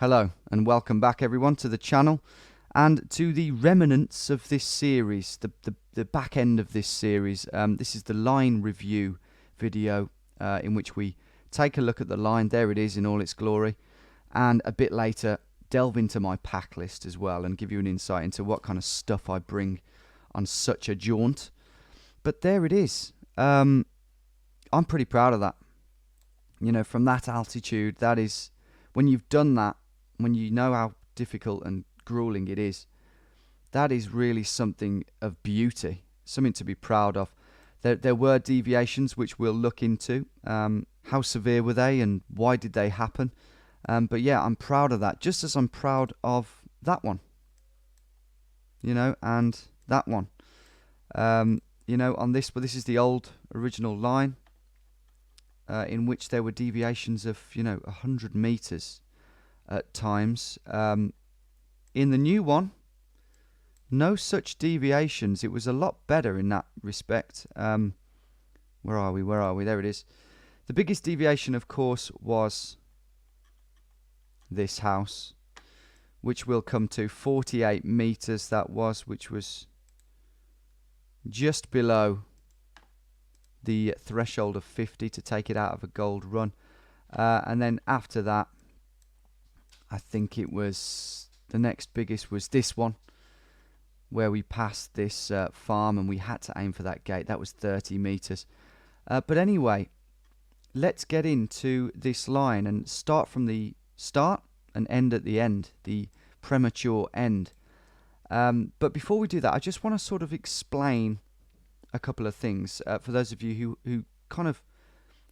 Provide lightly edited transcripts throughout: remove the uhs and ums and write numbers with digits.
Hello and welcome back everyone to the channel and to the remnants of this series, the back end of this series. This is the line review video in which we take a look at the line. There it is in all its glory, and a bit later delve into my pack list as well and give you an insight into what kind of stuff I bring on such a jaunt. But there it is. I'm pretty proud of that. You know, from that altitude, that is, when you've done that, when you know how difficult and grueling it is, that is really something of beauty, something to be proud of. There were deviations which we'll look into. How severe were they and why did they happen? But yeah, I'm proud of that, just as I'm proud of that one. You know, and that one. You know, on this, but this is the old original line in which there were deviations of, 100 meters at times. In the new one, no such deviations. It was a lot better in that respect. Where are we? There it is. The biggest deviation, of course, was this house, which we'll come to. 48 meters that was, which was just below the threshold of 50 to take it out of a gold run. And then after that, I think it was the next biggest was this one, where we passed this farm and we had to aim for that gate. That was 30 meters. But anyway, let's get into this line and start from the start and end at the end, the premature end. But before we do that, I just want to sort of explain a couple of things for those of you who kind of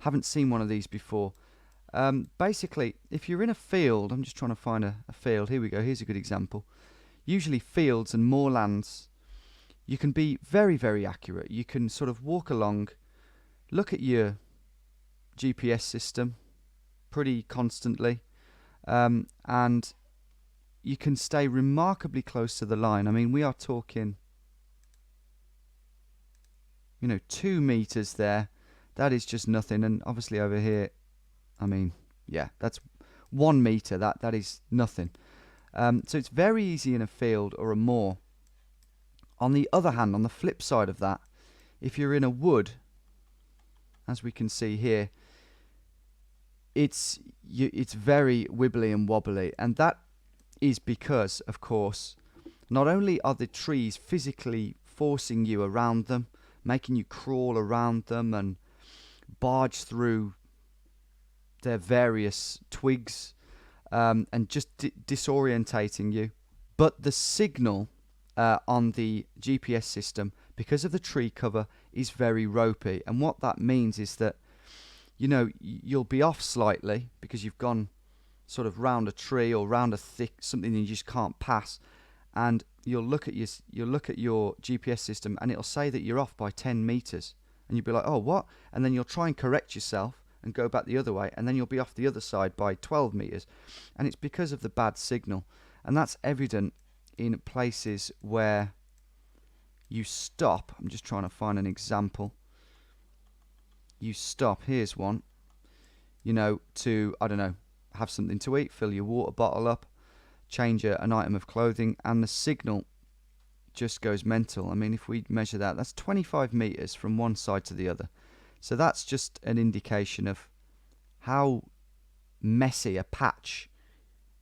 haven't seen one of these before. Basically, if you're in a field, I'm just trying to find a field. Here we go. Here's a good example. Usually fields and moorlands, you can be very, very accurate. You can sort of walk along, look at your GPS system pretty constantly, and you can stay remarkably close to the line. I mean, we are talking, 2 meters there. That is just nothing. And obviously over here, I mean, yeah, that's 1 meter. That is nothing. So it's very easy in a field or a moor. On the other hand, on the flip side of that, if you're in a wood, as we can see here, it's very wibbly and wobbly, and that is because, of course, not only are the trees physically forcing you around them, making you crawl around them and barge through their various twigs, and just disorientating you, but the signal on the GPS system, because of the tree cover, is very ropey. And what that means is that, you'll be off slightly because you've gone sort of round a tree or round a thick something that you just can't pass, and you'll look at your GPS system and it'll say that you're off by 10 meters, and you'll be like, oh, what? And then you'll try and correct yourself and go back the other way, and then you'll be off the other side by 12 meters. And it's because of the bad signal. And that's evident in places where you stop. I'm just trying to find an example. You stop, here's one, to, I don't know, have something to eat, fill your water bottle up, change an item of clothing, and the signal just goes mental. I mean, if we measure that, that's 25 meters from one side to the other. So that's just an indication of how messy a patch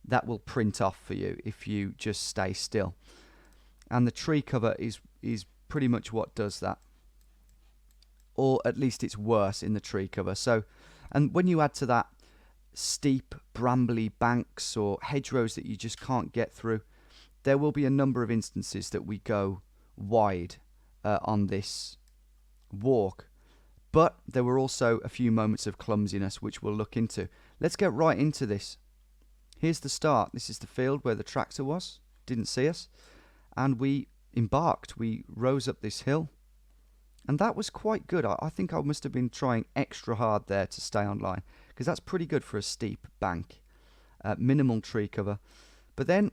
that will print off for you if you just stay still. And the tree cover is pretty much what does that. Or at least it's worse in the tree cover. So, and when you add to that steep, brambly banks or hedgerows that you just can't get through, there will be a number of instances that we go wide on this walk. But there were also a few moments of clumsiness, which we'll look into. Let's get right into this. Here's the start. This is the field where the tractor was. Didn't see us. And we embarked. We rose up this hill. And that was quite good. I think I must have been trying extra hard there to stay on line, because that's pretty good for a steep bank. Minimal tree cover. But then,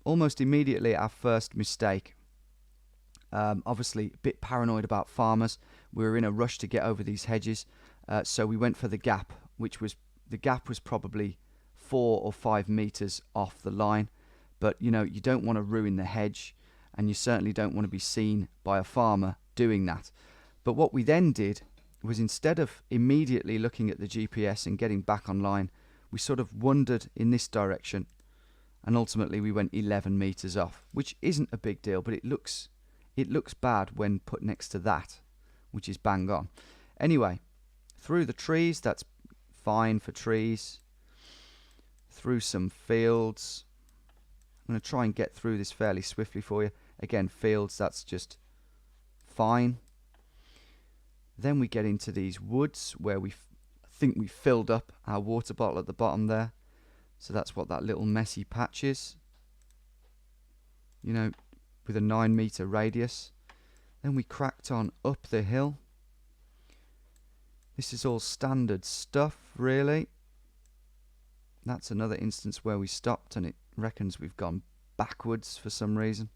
almost immediately, our first mistake. Obviously, a bit paranoid about farmers. We were in a rush to get over these hedges, so we went for the gap, which was, the gap was probably 4 or 5 meters off the line, but you know, you don't want to ruin the hedge, and you certainly don't want to be seen by a farmer doing that. But what we then did was, instead of immediately looking at the GPS and getting back online, we sort of wandered in this direction, and ultimately we went 11 meters off, which isn't a big deal, but it looks bad when put next to that, which is bang on. Anyway, through the trees, that's fine for trees. Through some fields. I'm going to try and get through this fairly swiftly for you. Again, fields, that's just fine. Then we get into these woods where we think we filled up our water bottle at the bottom there. So that's what that little messy patch is. You know, with a 9 meter radius. Then we cracked on up the hill. This is all standard stuff, really. That's another instance where we stopped and it reckons we've gone backwards for some reason.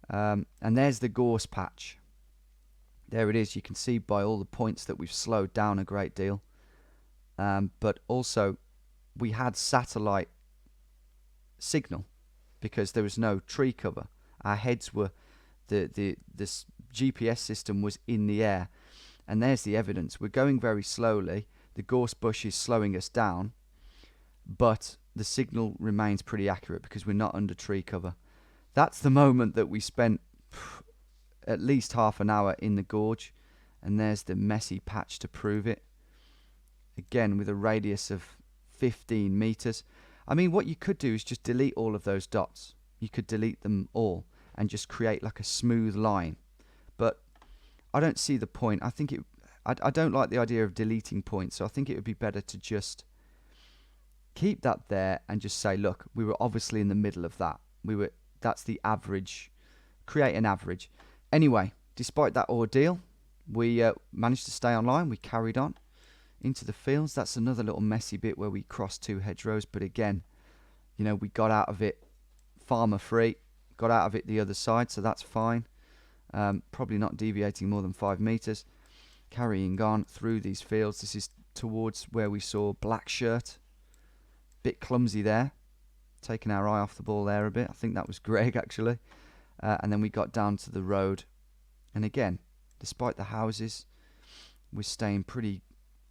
And there's the gorse patch. There it is. You can see by all the points that we've slowed down a great deal. But also, we had satellite signal because there was no tree cover. Our heads were, this GPS system was in the air. And there's the evidence. We're going very slowly. The gorse bush is slowing us down. But the signal remains pretty accurate because we're not under tree cover. That's the moment that we spent at least half an hour in the gorge. And there's the messy patch to prove it. Again, with a radius of 15 meters. I mean, what you could do is just delete all of those dots. You could delete them all and just create like a smooth line. But I don't see the point. I don't like the idea of deleting points, so I think it would be better to just keep that there and just say, look, we were obviously in the middle of that. That's the average. Create an average. Anyway, despite that ordeal, we managed to stay online. We carried on into the fields. That's another little messy bit where we crossed 2 hedgerows, but again, you know, we got out of it farmer free, got out of it the other side, so that's fine. Probably not deviating more than 5 meters. Carrying on through these fields. This is towards where we saw Black Shirt. Bit clumsy there. Taking our eye off the ball there a bit. I think that was Greg actually. And then we got down to the road. And again, despite the houses, we're staying pretty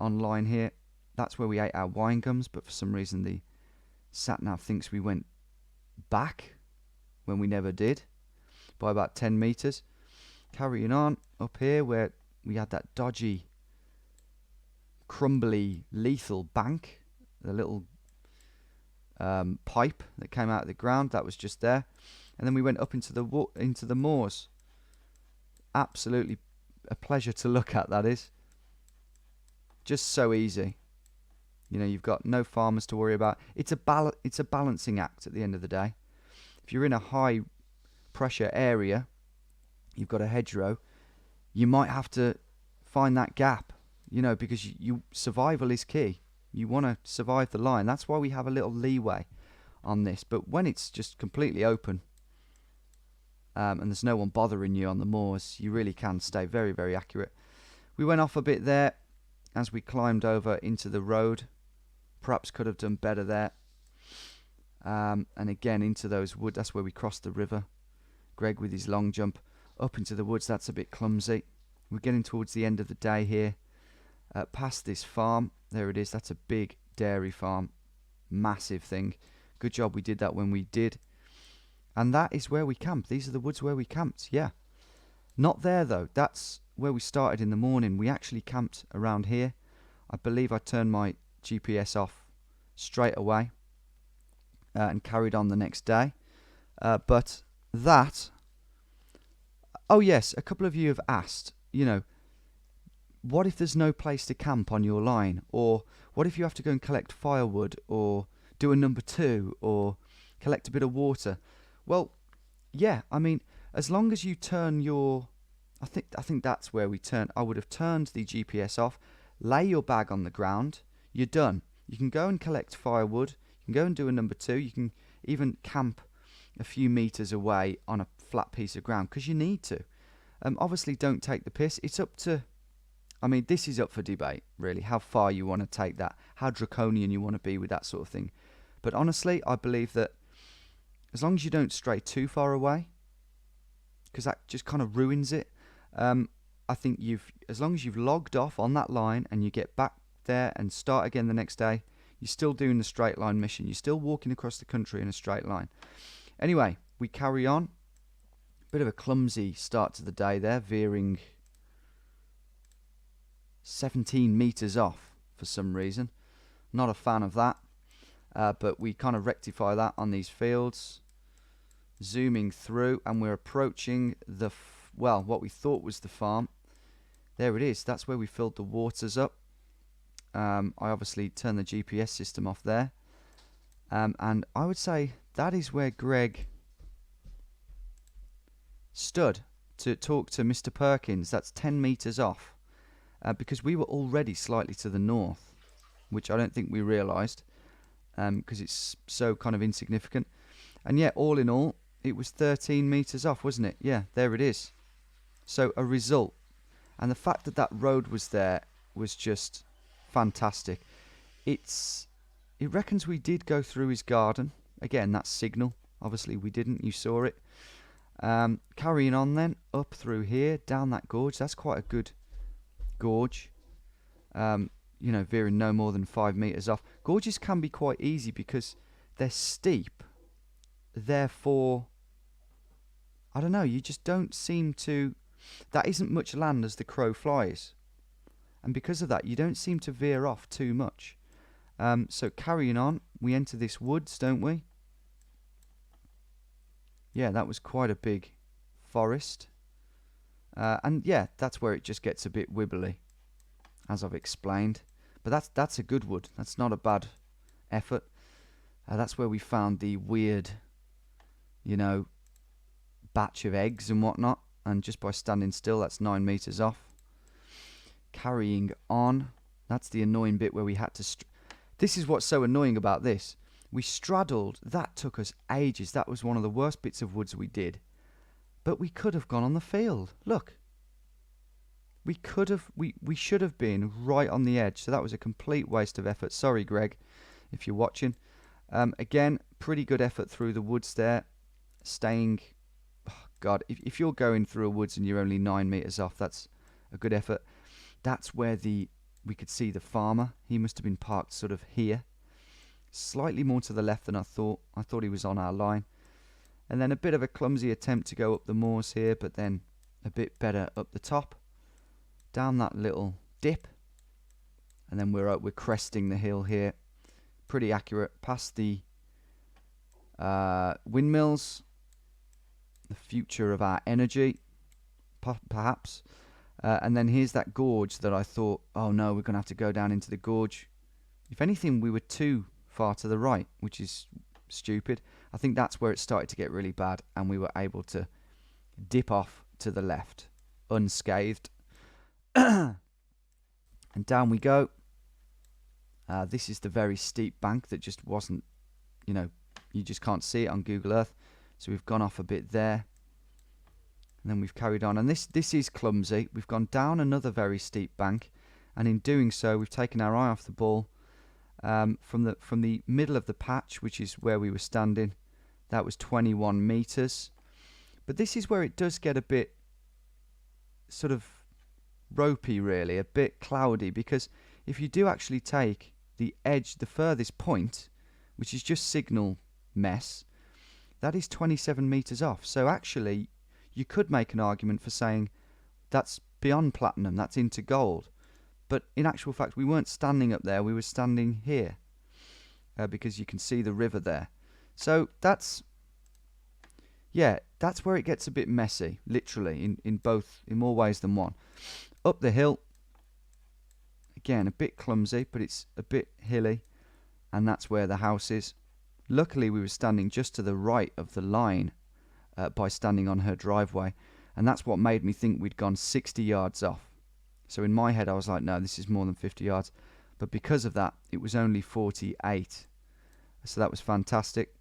online here. That's where we ate our wine gums, but for some reason the sat-nav thinks we went back when we never did, by about 10 meters. Carrying on up here where we had that dodgy, crumbly, lethal bank, the little pipe that came out of the ground, that was just there. And then we went up into the moors. Absolutely a pleasure to look at, that is. Just so easy. You know, you've got no farmers to worry about. It's a balancing act at the end of the day. If you're in a high pressure area, you've got a hedgerow, you might have to find that gap, you know, because survival is key. You want to survive the line. That's why we have a little leeway on this. But when it's just completely open and there's no one bothering you on the moors, you really can stay very, very accurate. We went off a bit there as we climbed over into the road. Perhaps could have done better there. And again, into those woods. That's where we crossed the river. Greg with his long jump up into the woods. That's a bit clumsy. We're getting towards the end of the day here. Past this farm. There it is. That's a big dairy farm. Massive thing. Good job we did that when we did. And that is where we camped. These are the woods where we camped. Yeah. Not there though. That's where we started in the morning. We actually camped around here. I believe I turned my GPS off straight away and carried on the next day. But that... Oh yes, a couple of you have asked, you know, what if there's no place to camp on your line? Or what if you have to go and collect firewood or do a number 2 or collect a bit of water? Well, yeah, I mean, as long as you turn your... I think that's where we turn. I would have turned the GPS off, lay your bag on the ground, you're done. You can go and collect firewood, you can go and do a number 2, you can even camp a few meters away on a flat piece of ground because you need to. Obviously, don't take the piss. It's up to... I mean, this is up for debate, really, how far you want to take that, how draconian you want to be with that sort of thing. But honestly, I believe that as long as you don't stray too far away, because that just kind of ruins it, I think as long as you've logged off on that line and you get back there and start again the next day, you're still doing the straight line mission. You're still walking across the country in a straight line. Anyway, we carry on. Bit of a clumsy start to the day there, veering 17 meters off for some reason. Not a fan of that, but we kind of rectify that on these fields. Zooming through, and we're approaching the what we thought was the farm. There it is. That's where we filled the waters up. I obviously turned the GPS system off there, and I would say that is where Greg stood to talk to Mr. Perkins. That's 10 meters off, because we were already slightly to the north, which I don't think we realized, because it's so kind of insignificant. And yeah, all in all, it was 13 meters off, wasn't it? Yeah, there it is. So a result. And the fact that that road was there was just fantastic. It reckons we did go through his garden. Again, that's signal. Obviously we didn't, you saw it. Carrying on then, up through here, down that gorge. That's quite a good gorge. You know, veering no more than 5 meters off. Gorges can be quite easy because they're steep. Therefore, I don't know, you just don't seem to... That isn't much land as the crow flies. And because of that, you don't seem to veer off too much. So carrying on, we enter this woods, don't we? Yeah, that was quite a big forest. And yeah, that's where it just gets a bit wibbly, as I've explained. But that's a good wood. That's not a bad effort. That's where we found the weird, you know, batch of eggs and whatnot. And just by standing still, that's 9 meters off. Carrying on. That's the annoying bit where we had to... This is what's so annoying about this. We straddled. That took us ages. That was one of the worst bits of woods we did. But we could have gone on the field. Look. We could have... We should have been right on the edge. So that was a complete waste of effort. Sorry, Greg, if you're watching. Again, pretty good effort through the woods there. Staying... Oh God, if you're going through a woods and you're only 9 meters off, that's a good effort. That's where we could see the farmer. He must have been parked sort of here. Slightly more to the left than I thought. I thought he was on our line. And then a bit of a clumsy attempt to go up the moors here, but then a bit better up the top. Down that little dip. And then we're cresting the hill here. Pretty accurate. Past the windmills. The future of our energy, perhaps. And then here's that gorge that I thought, oh no, we're going to have to go down into the gorge. If anything, we were too far to the right, which is stupid. I think that's where it started to get really bad, and we were able to dip off to the left, unscathed. And down we go. This is the very steep bank that just wasn't, you know, you just can't see it on Google Earth. So we've gone off a bit there. And then we've carried on. And this is clumsy. We've gone down another very steep bank. And in doing so, we've taken our eye off the ball. From the middle of the patch, which is where we were standing, that was 21 meters. But this is where it does get a bit sort of ropey, really, a bit cloudy, because if you do actually take the edge, the furthest point, which is just signal mess, that is 27 meters off. So actually, you could make an argument for saying that's beyond platinum, that's into gold. But in actual fact, we weren't standing up there, we were standing here, because you can see the river there. So that's where it gets a bit messy, literally, in more ways than one. Up the hill, again, a bit clumsy, but it's a bit hilly, and that's where the house is. Luckily, we were standing just to the right of the line by standing on her driveway, and that's what made me think we'd gone 60 yards off. So in my head, I was like, no, this is more than 50 yards. But because of that, it was only 48. So that was fantastic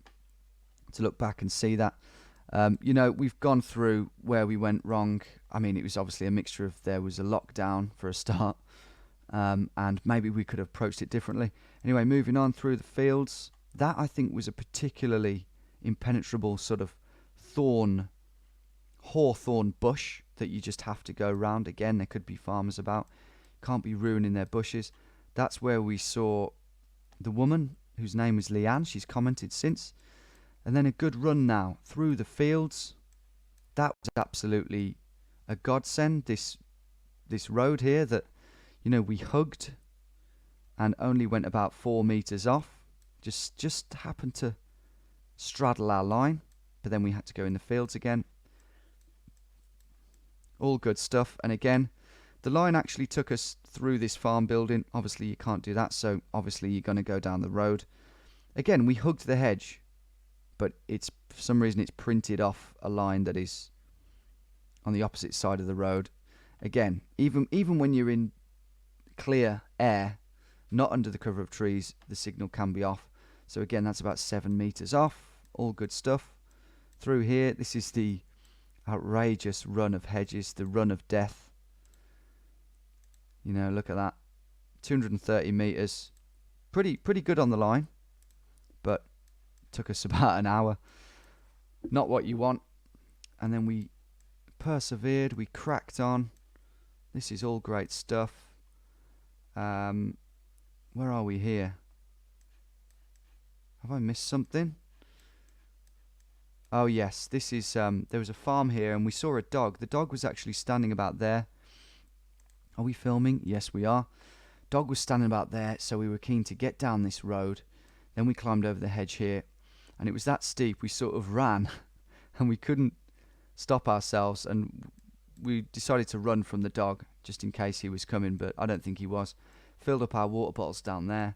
to look back and see that. You know, we've gone through where we went wrong. I mean, it was obviously a mixture of there was a lockdown for a start, and maybe we could have approached it differently. Anyway, moving on through the fields. That, I think, was a particularly impenetrable sort of hawthorn bush that you just have to go round. Again, there could be farmers about. Can't be ruining their bushes. That's where we saw the woman whose name was Leanne. She's commented since. And then a good run now through the fields. That was absolutely a godsend. This road here that, you know, we hugged and only went about 4 meters off. Just happened to straddle our line, but then we had to go in the fields again. All good stuff. And again, the line actually took us through this farm building. Obviously you can't do that, so obviously you're going to go down the road. Again, we hugged the hedge, but it's, for some reason, it's printed off a line that is on the opposite side of the road. Again, even when you're in clear air, not under the cover of trees, the signal can be off. So again, that's about 7 meters off. All good stuff. Through here, this is the outrageous run of hedges, the run of death. You know, look at that. 230 meters. Pretty good on the line, but took us about an hour. Not what you want. And then we persevered, we cracked on. This is all great stuff. Where are we here? Have I missed something? Oh yes, this is there was a farm here and we saw a dog. The dog was actually standing about there. Are we filming? Yes, we are. Dog was standing about there, so we were keen to get down this road. Then we climbed over the hedge here, and it was that steep we sort of ran and we couldn't stop ourselves, and we decided to run from the dog just in case he was coming, but I don't think he was. Filled up our water bottles down there.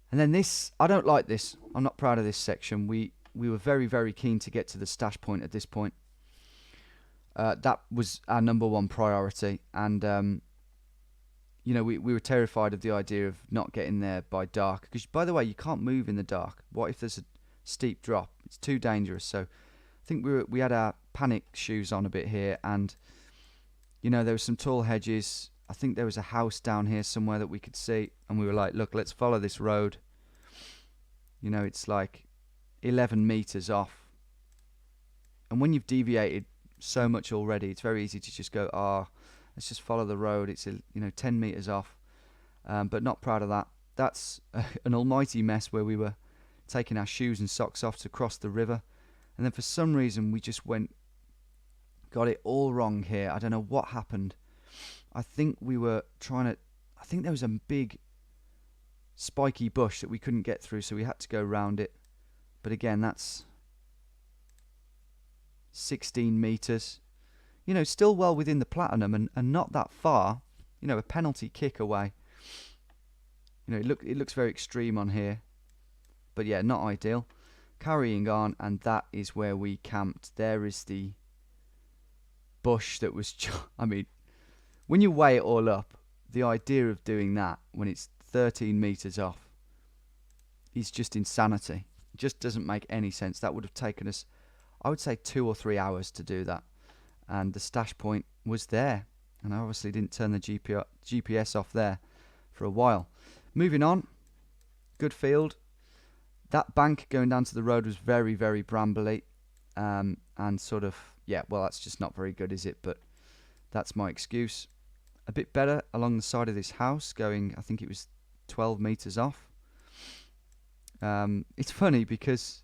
And then this, I don't like this. I'm not proud of this section. We were very, very keen to get to the stash point at this point. That was our #1 priority, and you know, we were terrified of the idea of not getting there by dark, because, by the way, you can't move in the dark. What if there's a steep drop? It's too dangerous. So I think we had our panic shoes on a bit here, and you know, there were some tall hedges. I think there was a house down here somewhere that we could see, and we were like, look, let's follow this road. You know, it's like 11 meters off, and when you've deviated so much already, it's very easy to just go, let's just follow the road. It's 10 meters off, but not proud of that. That's an almighty mess where we were taking our shoes and socks off to cross the river, and then for some reason we just got it all wrong here. I don't know what happened. I think we were I think there was a big spiky bush that we couldn't get through, so we had to go round it. But again, that's 16 meters. You know, still well within the platinum, and not that far. You know, a penalty kick away. You know, it looks very extreme on here, but yeah, not ideal. Carrying on, and that is where we camped. There is the bush that was, I mean, when you weigh it all up, the idea of doing that when it's 13 meters off is just insanity. It just doesn't make any sense. That would have taken us, I would say, 2 or 3 hours to do that. And the stash point was there, and I obviously didn't turn the GPS off there for a while. Moving on, good field. That bank going down to the road was very, very brambly, and sort of, yeah, well, that's just not very good, is it? But that's my excuse. A bit better along the side of this house, going, I think it was 12 meters off. It's funny because,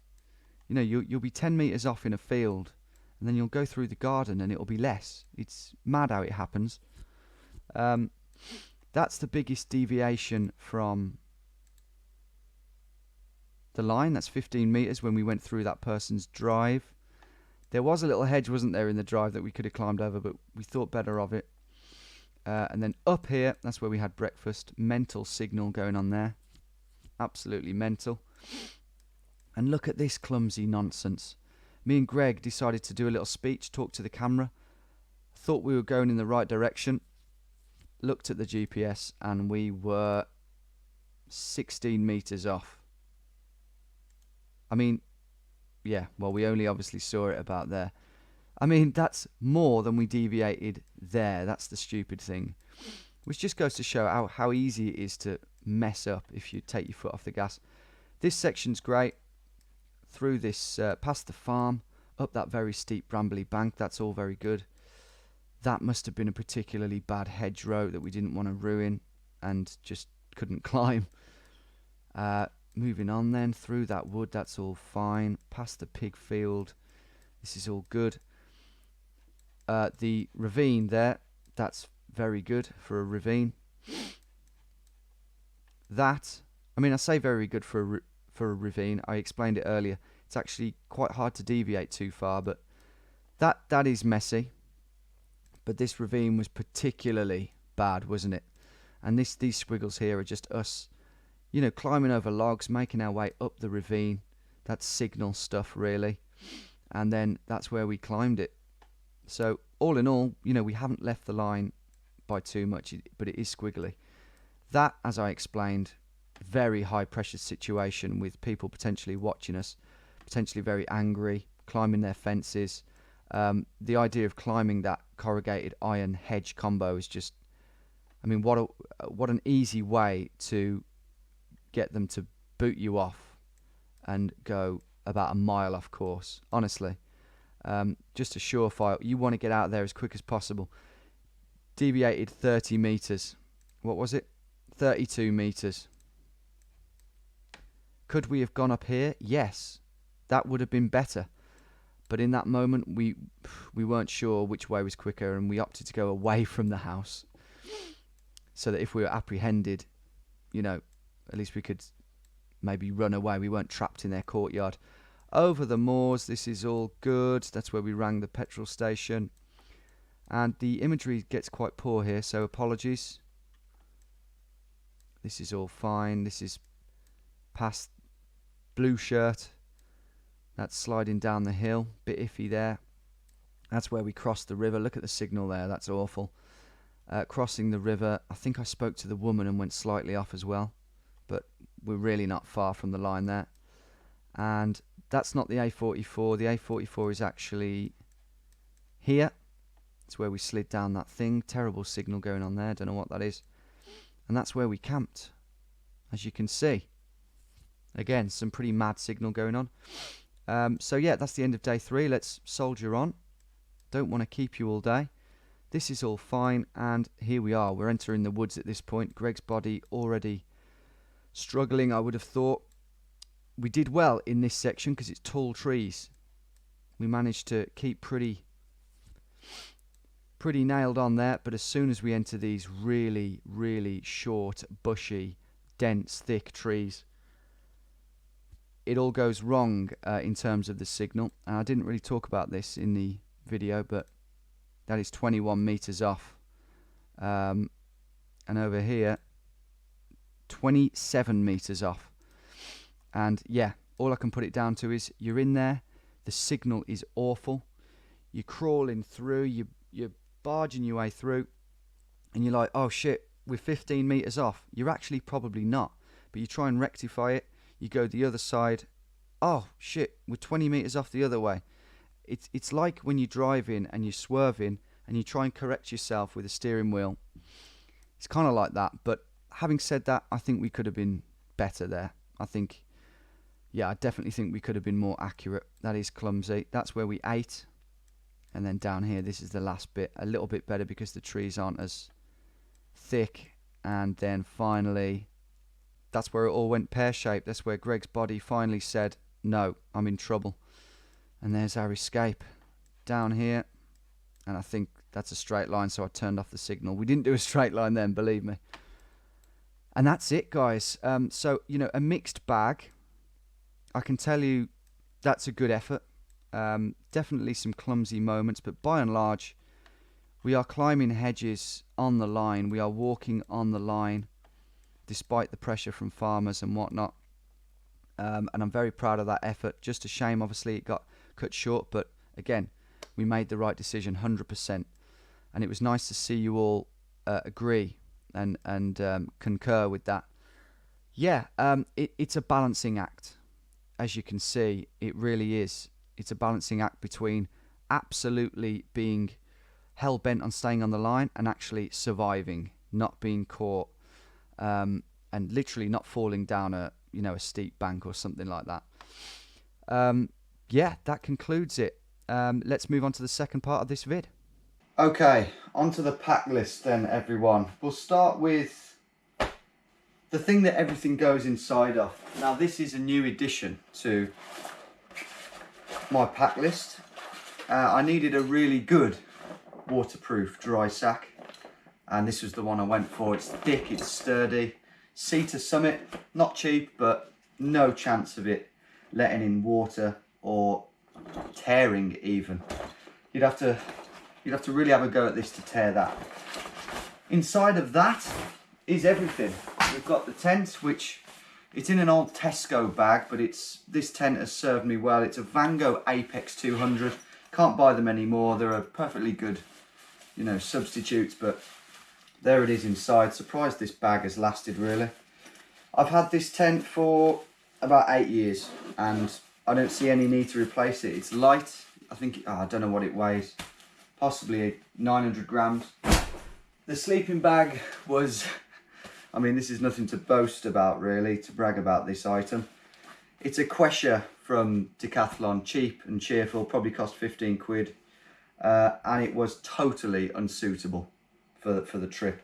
you know, you'll be 10 meters off in a field, and then you'll go through the garden and it'll be less. It's mad how it happens. That's the biggest deviation from the line. That's 15 meters when we went through that person's drive. There was a little hedge, wasn't there, in the drive that we could have climbed over, but we thought better of it. And then up here, that's where we had breakfast. Mental signal going on there. Absolutely mental. And look at this clumsy nonsense. Me and Greg decided to do a little speech, talk to the camera. Thought we were going in the right direction. Looked at the GPS, and we were 16 meters off. I mean, yeah, well, we only obviously saw it about there. I mean, that's more than we deviated there. That's the stupid thing. Which just goes to show how easy it is to mess up if you take your foot off the gas. This section's great. Through this, past the farm, up that very steep brambly bank, that's all very good. That must have been a particularly bad hedgerow that we didn't want to ruin and just couldn't climb. Moving on then, through that wood, that's all fine. Past the pig field, this is all good. The ravine there, that's very good for a ravine. That, I mean, I say very good for a ravine. I explained it earlier. It's actually quite hard to deviate too far, but that is messy. But this ravine was particularly bad, wasn't it? And these squiggles here are just us, you know, climbing over logs, making our way up the ravine. That's signal stuff, really. And then that's where we climbed it. So all in all, you know, we haven't left the line by too much, but it is squiggly. That, as I explained, very high pressure situation with people potentially watching us, potentially very angry, climbing their fences. The idea of climbing that corrugated iron hedge combo is just, I mean, what an easy way to get them to boot you off and go about a mile off course. Honestly, just a surefire. You want to get out there as quick as possible. Deviated 30 meters. What was it? 32 meters. Could we have gone up here? Yes, that would have been better. But in that moment, we weren't sure which way was quicker, and we opted to go away from the house, so that if we were apprehended, you know, at least we could maybe run away. We weren't trapped in their courtyard. Over the moors, this is all good. That's where we rang the petrol station. And the imagery gets quite poor here, so apologies. This is all fine. This is past Blue Shirt. That's sliding down the hill. Bit iffy there. That's where we crossed the river. Look at the signal there. That's awful. Crossing the river. I think I spoke to the woman and went slightly off as well. But we're really not far from the line there. And that's not the A44. The A44 is actually here. It's where we slid down that thing. Terrible signal going on there. Don't know what that is. And that's where we camped, as you can see. Again, some pretty mad signal going on. So yeah, that's the end of day 3. Let's soldier on. Don't want to keep you all day. This is all fine, and here we are. We're entering the woods at this point. Greg's body already struggling, I would have thought. We did well in this section because it's tall trees. We managed to keep pretty nailed on there, but as soon as we enter these really, really short, bushy, dense, thick trees, it all goes wrong in terms of the signal. And I didn't really talk about this in the video, but that is 21 meters off. And over here, 27 meters off. And yeah, all I can put it down to is you're in there, the signal is awful, you're crawling through, you're barging your way through, and you're like, oh shit, we're 15 meters off. You're actually probably not, but you try and rectify it. You go the other side. Oh shit, we're 20 meters off the other way. It's like when you're driving and you're swerving and you try and correct yourself with a steering wheel. It's kind of like that. But having said that, I think we could have been better there. I definitely think we could have been more accurate. That is clumsy. That's where we ate. And then down here, this is the last bit. A little bit better because the trees aren't as thick. And then finally, that's where it all went pear-shaped. That's where Greg's body finally said, no, I'm in trouble. And there's our escape down here. And I think that's a straight line, so I turned off the signal. We didn't do a straight line then, believe me. And that's it, guys. So, you know, a mixed bag. I can tell you that's a good effort. Definitely some clumsy moments, but by and large, we are climbing hedges on the line. We are walking on the line, despite the pressure from farmers and whatnot. And I'm very proud of that effort. Just a shame, obviously, it got cut short. But again, we made the right decision, 100%. And it was nice to see you all agree and concur with that. Yeah, it's a balancing act. As you can see, it really is. It's a balancing act between absolutely being hell-bent on staying on the line and actually surviving, not being caught, and literally not falling down a you know, a steep bank or something like that. Yeah, that concludes it. Let's move on to the second part of this vid. Okay, onto the pack list then, everyone. We'll start with the thing that everything goes inside of. Now, this is a new addition to my pack list. I needed a really good waterproof dry sack, and this was the one I went for. It's thick, it's sturdy. Cedar Summit, not cheap, but no chance of it letting in water or tearing even. You'd have to really have a go at this to tear that. Inside of that is everything. We've got the tent, which it's in an old Tesco bag, but this tent has served me well. It's a Vango Apex 200. Can't buy them anymore. They're a perfectly good, you know, substitutes, but there it is inside. Surprised this bag has lasted, really. I've had this tent for about 8 years, and I don't see any need to replace it. It's light. I think, I don't know what it weighs. Possibly 900 grams. The sleeping bag was, I mean, this is nothing to boast about, really, to brag about this item. It's a Quesha from Decathlon, cheap and cheerful, probably cost 15 quid. And it was totally unsuitable for the trip.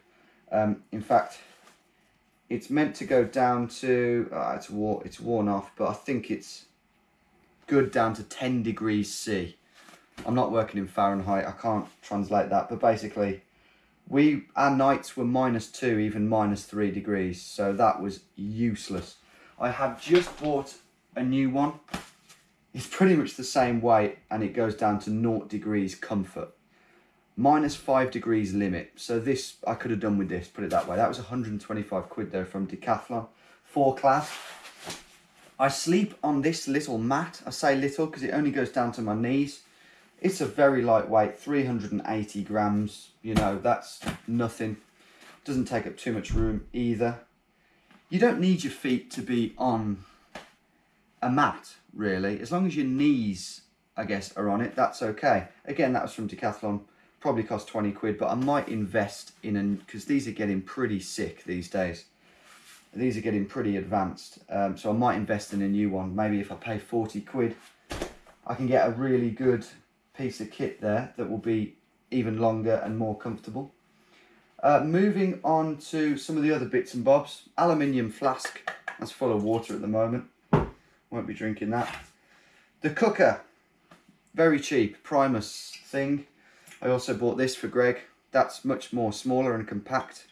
In fact, it's meant to go down to, it's worn off, but I think it's good down to 10 degrees C. I'm not working in Fahrenheit, I can't translate that, but basically our nights were -2, even -3 degrees, so that was useless. I have just bought a new one. It's pretty much the same weight, and it goes down to 0 degrees comfort. -5 degrees limit. So this, I could have done with this, put it that way. That was 125 quid though from Decathlon. 4 class. I sleep on this little mat. I say little because it only goes down to my knees. It's a very lightweight, 380 grams. You know, that's nothing. Doesn't take up too much room either. You don't need your feet to be on a mat, really. As long as your knees, I guess, are on it, that's okay. Again, that was from Decathlon. Probably cost 20 quid, but I might invest in because these are getting pretty sick these days. These are getting pretty advanced. So I might invest in a new one. Maybe if I pay 40 quid, I can get a really good piece of kit there that will be even longer and more comfortable. Moving on to some of the other bits and bobs. Aluminium Flask. That's full of water at the moment. Won't be drinking that. The cooker. Very cheap. Primus thing. I also bought this for Greg. That's much more smaller and compact.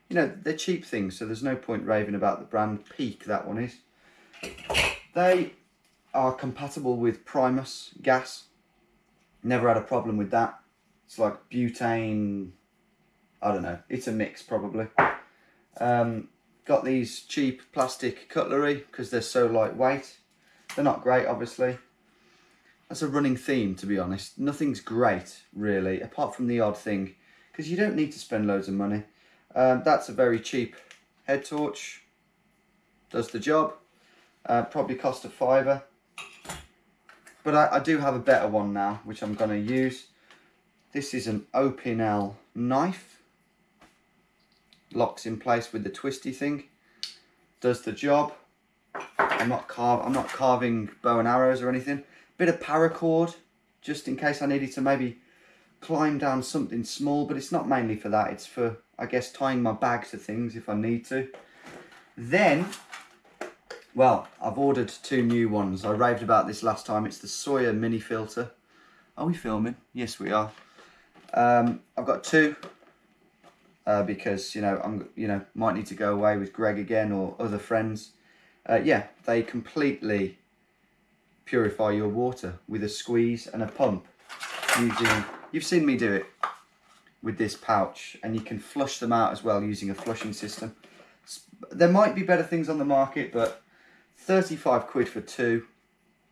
You know, they're cheap things, so there's no point raving about the brand. Peak, that one is. They are compatible with Primus gas. Never had a problem with that. It's like butane, I don't know. It's a mix, probably. Got these cheap plastic cutlery because they're so lightweight. They're not great, obviously. That's a running theme, to be honest. Nothing's great, really, apart from the odd thing, because you don't need to spend loads of money. That's a very cheap head torch. Does the job. Probably cost a £5. But I do have a better one now, which I'm going to use. This is an Opinel knife. Locks in place with the twisty thing. Does the job. I'm not carving bow and arrows or anything. Bit of paracord, just in case I needed to maybe climb down something small, but it's not mainly for that. It's for, I guess, tying my bag to things if I need to. Then, well, I've ordered 2 new ones. I raved about this last time. It's the Sawyer mini filter. Are we filming? Yes, we are. I've got 2 because might need to go away with Greg again or other friends. Yeah, they completely purify your water with a squeeze and a pump using, you've seen me do it with this pouch, and you can flush them out as well using a flushing system. There might be better things on the market, but 35 quid for 2,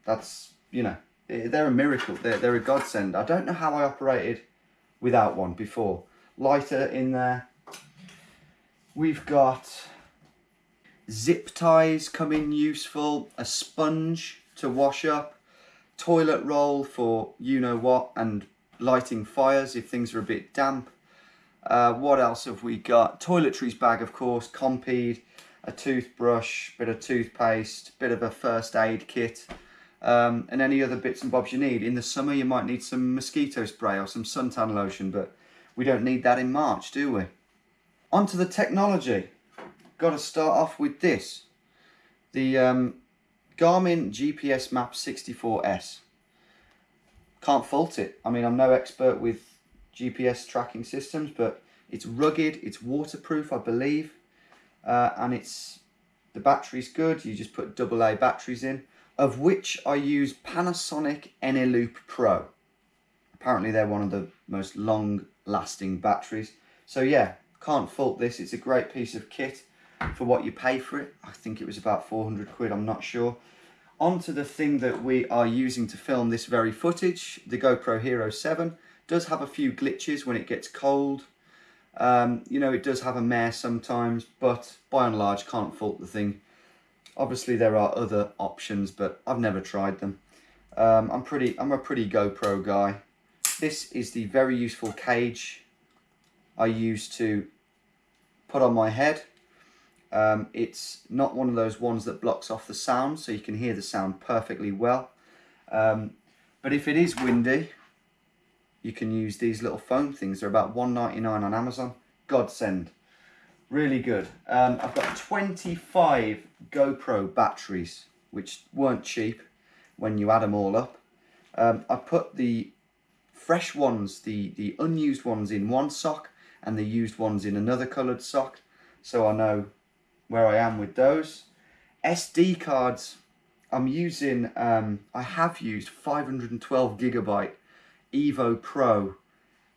that's, you know, they're a miracle. They're a godsend. I don't know how I operated without one before. Lighter in there. We've got zip ties come in useful, a sponge to wash up, toilet roll for you know what, and lighting fires if things are a bit damp. What else have we got? Toiletries bag, of course, Compeed. a toothbrush, bit of toothpaste, bit of a first aid kit, and any other bits and bobs you need. In the summer you might need some mosquito spray or some suntan lotion, but we don't need that in March, do we? On to the technology. Got to start off with this. The Garmin GPS Map 64S. Can't fault it. I mean, I'm no expert with GPS tracking systems, but it's rugged, it's waterproof, I believe, and the battery's good. You just put AA batteries in, of which I use Panasonic Eneloop Pro. Apparently they're one of the most long-lasting batteries. So yeah, can't fault this. It's a great piece of kit for what you pay for it. I think it was about 400 quid, I'm not sure. On to the thing that we are using to film this very footage. The GoPro Hero 7 does have a few glitches when it gets cold. You know, it does have a mare sometimes, but by and large can't fault the thing. Obviously there are other options, but I've never tried them. I'm a pretty GoPro guy. This is the very useful cage I use to put on my head. It's not one of those ones that blocks off the sound, so you can hear the sound perfectly well. But if it is windy, you can use these little foam things. They're about $1.99 on Amazon. Godsend. Really good. I've got 25 GoPro batteries, which weren't cheap when you add them all up. I put the fresh ones, the unused ones in one sock and the used ones in another coloured sock, so I know where I am with those. SD cards, I'm using, I have used 512 gigabyte Evo Pro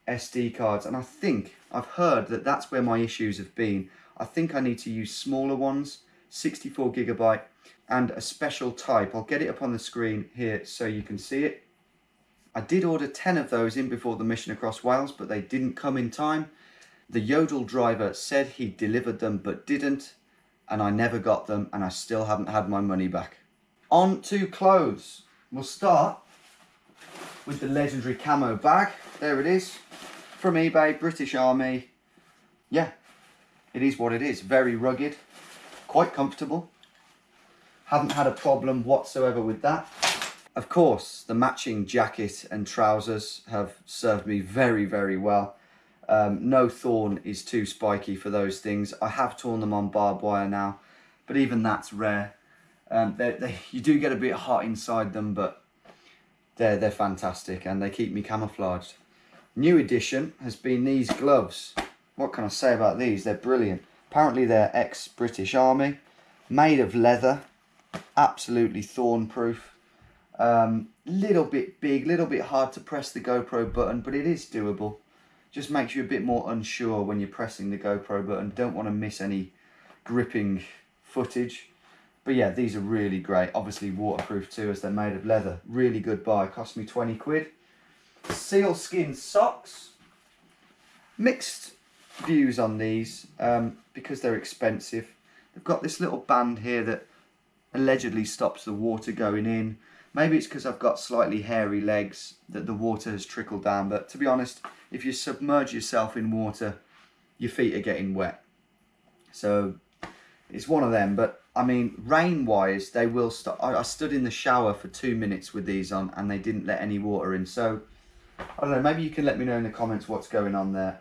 SD cards, and I've heard that that's where my issues have been. I think I need to use smaller ones, 64 gigabyte, and a special type. I'll get it up on the screen here so you can see it. I did order 10 of those in before the Misson Across Wales, but they didn't come in time. The Yodel driver said he delivered them but didn't, and I never got them, and I still haven't had my money back. On to clothes. We'll start with the legendary Camo Bag. There it is, from eBay, British Army. Yeah, it is what it is. Very rugged, quite comfortable. Haven't had a problem whatsoever with that. Of course, the matching jacket and trousers have served me very, very well. No thorn is too spiky for those things. I have torn them on barbed wire now, but even that's rare. You do get a bit hot inside them, but they're fantastic and they keep me camouflaged. New addition has been these gloves. What can I say about these? They're brilliant. Apparently they're ex-British Army, made of leather, absolutely thorn proof. Little bit big, little bit hard to press the GoPro button, but it is doable. Just makes you a bit more unsure when you're pressing the GoPro button. Don't want to miss any gripping footage. But yeah, these are really great. Obviously waterproof too, as they're made of leather. Really good buy. Cost me 20 quid. Sealskin socks. Mixed views on these because they're expensive. They've got this little band here that allegedly stops the water going in. Maybe it's because I've got slightly hairy legs that the water has trickled down, but to be honest, if you submerge yourself in water, your feet are getting wet. So it's one of them, but I mean, rain-wise, they will stop. I stood in the shower for 2 minutes with these on and they didn't let any water in. So, I don't know, maybe you can let me know in the comments what's going on there.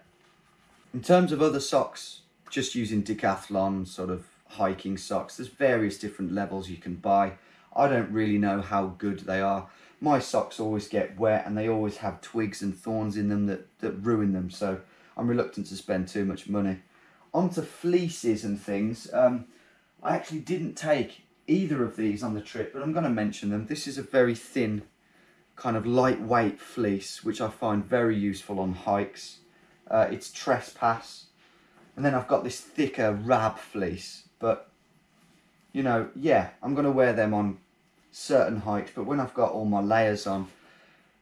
In terms of other socks, just using Decathlon sort of hiking socks. There's various different levels you can buy. I don't really know how good they are. My socks always get wet and they always have twigs and thorns in them that ruin them, so I'm reluctant to spend too much money. On to fleeces and things. I actually didn't take either of these on the trip, but I'm going to mention them. This is a very thin, kind of lightweight fleece, which I find very useful on hikes. It's Trespass. And then I've got this thicker Rab fleece, but you know, yeah, I'm going to wear them on certain hikes, but when I've got all my layers on,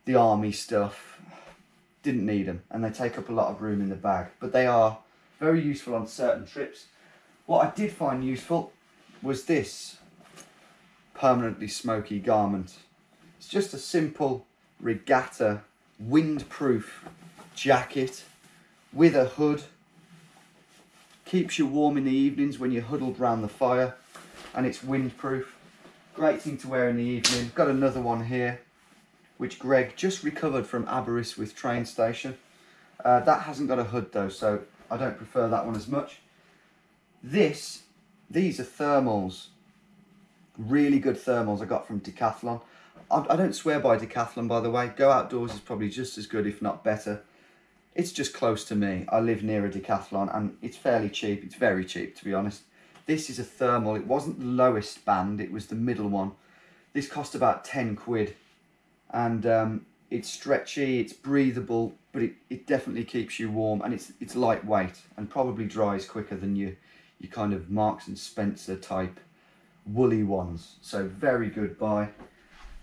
the army stuff, didn't need them, and they take up a lot of room in the bag, but they are very useful on certain trips. What I did find useful was this permanently smoky garment. It's just a simple regatta windproof jacket with a hood. Keeps you warm in the evenings when you're huddled round the fire, and it's windproof. Great thing to wear in the evening. Got another one here, which Greg just recovered from Aberystwyth train station. That hasn't got a hood though, so I don't prefer that one as much. These are thermals. Really good thermals I got from Decathlon. I don't swear by Decathlon, by the way. Go Outdoors is probably just as good, if not better. It's just close to me. I live near a Decathlon and it's fairly cheap. It's very cheap, to be honest. This is a thermal. It wasn't the lowest band, it was the middle one. This cost about 10 quid. And it's stretchy, it's breathable, but it definitely keeps you warm, and it's lightweight and probably dries quicker than your kind of Marks and Spencer type woolly ones. So very good buy.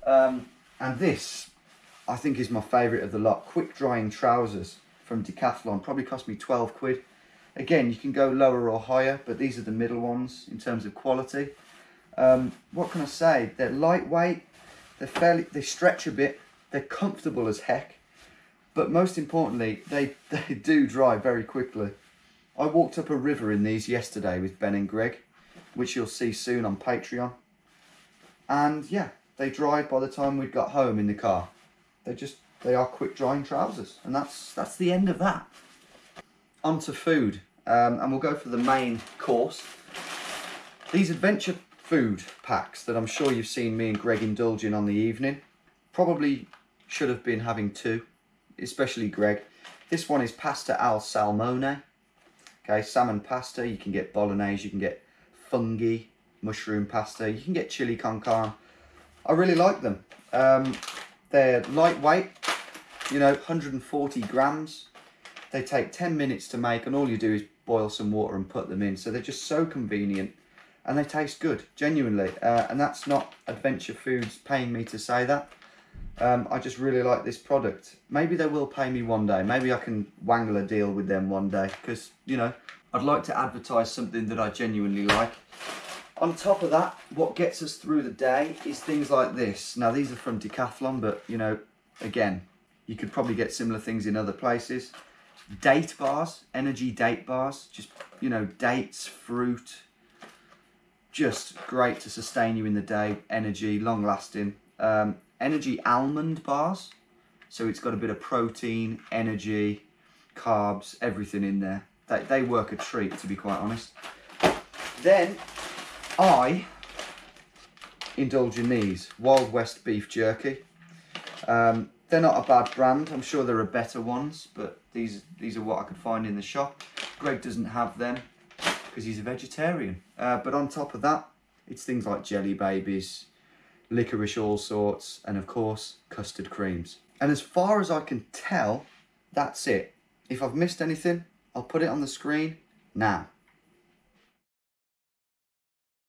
And this, I think, is my favourite of the lot. Quick drying trousers from Decathlon. Probably cost me 12 quid. Again, you can go lower or higher, but these are the middle ones in terms of quality. What can I say? They're lightweight. They stretch a bit. They're comfortable as heck. But most importantly, they do dry very quickly. I walked up a river in these yesterday with Ben and Greg, which you'll see soon on Patreon. And yeah, they dried by the time we'd got home in the car. They are quick drying trousers, and that's the end of that. On to food, and we'll go for the main course. These adventure food packs that I'm sure you've seen me and Greg indulge in on the evening. Probably should have been having two, especially Greg. This one is pasta al salmone. Okay, salmon pasta. You can get bolognese, you can get fungi, mushroom pasta, you can get chili con carne. I really like them. They're lightweight, 140 grams. They take 10 minutes to make, and all you do is boil some water and put them in. So they're just so convenient, and they taste good, genuinely. And that's not Adventure Foods paying me to say that. I just really like this product. Maybe they will pay me one day. Maybe I can wangle a deal with them one day, because, I'd like to advertise something that I genuinely like. On top of that, what gets us through the day is things like this. Now, these are from Decathlon, but, again, you could probably get similar things in other places. Date bars, energy date bars, just, dates, fruit. Just great to sustain you in the day. Energy, long lasting. Energy almond bars. So it's got a bit of protein, energy, carbs, everything in there. They work a treat, to be quite honest. Then I indulge in these Wild West beef jerky. They're not a bad brand. I'm sure there are better ones, but these are what I could find in the shop. Greg doesn't have them because he's a vegetarian. But on top of that, it's things like jelly babies, licorice all sorts, and of course custard creams. And as far as I can tell, that's it. If I've missed anything, I'll put it on the screen now.